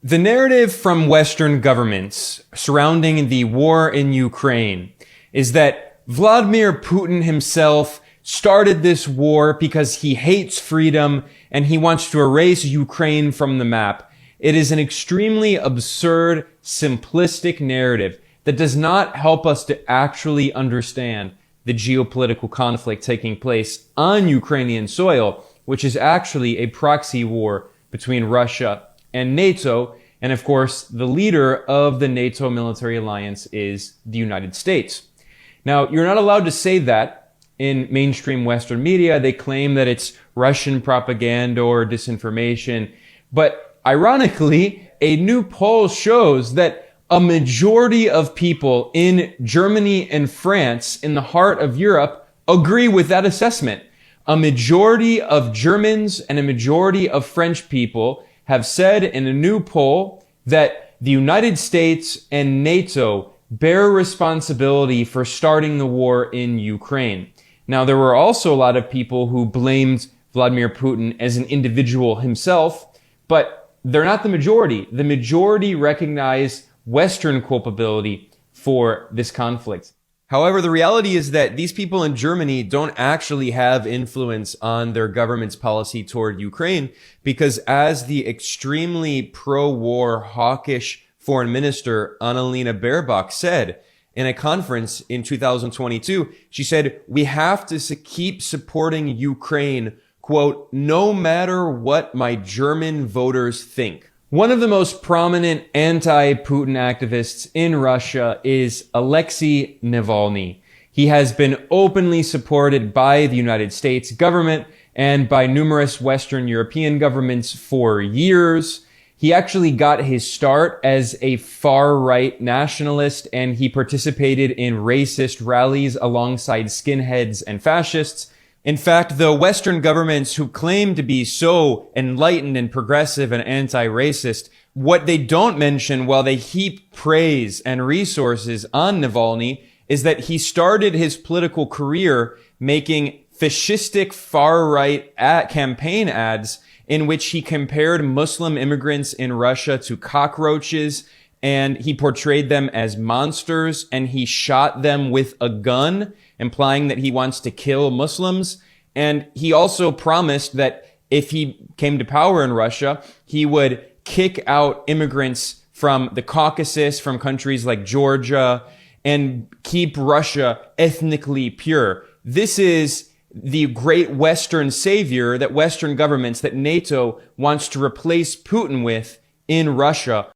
The narrative from Western governments surrounding the war in Ukraine is that Vladimir Putin himself started this war because he hates freedom and he wants to erase Ukraine from the map. It is an extremely absurd, simplistic narrative that does not help us to actually understand the geopolitical conflict taking place on Ukrainian soil, which is actually a proxy war between Russia and NATO. And of course, the leader of the NATO military alliance is the United States. Now, you're not allowed to say that in mainstream Western media. They claim that it's Russian propaganda or disinformation. But ironically, a new poll shows that a majority of people in Germany and France, in the heart of Europe, agree with that assessment. A majority of Germans and a majority of French people have said in a new poll that the United States and NATO bear responsibility for starting the war in Ukraine. Now, there were also a lot of people who blamed Vladimir Putin as an individual himself, but they're not the majority. The majority recognize Western culpability for this conflict. However, the reality is that these people in Germany don't actually have influence on their government's policy toward Ukraine because, as the extremely pro-war hawkish foreign minister Annalena Baerbock said in a conference in 2022, she said, "We have to keep supporting Ukraine, quote, no matter what my German voters think." One of the most prominent anti-Putin activists in Russia is Alexei Navalny. He has been openly supported by the United States government and by numerous Western European governments for years. He actually got his start as a far-right nationalist, and he participated in racist rallies alongside skinheads and fascists. In fact, the Western governments who claim to be so enlightened and progressive and anti-racist, what they don't mention while they heap praise and resources on Navalny is that he started his political career making fascistic far-right campaign ads in which he compared Muslim immigrants in Russia to cockroaches, and he portrayed them as monsters, and he shot them with a gun, implying that he wants to kill Muslims. And he also promised that if he came to power in Russia, he would kick out immigrants from the Caucasus, from countries like Georgia, and keep Russia ethnically pure. This is the great Western savior that Western governments, that NATO wants to replace Putin with in Russia.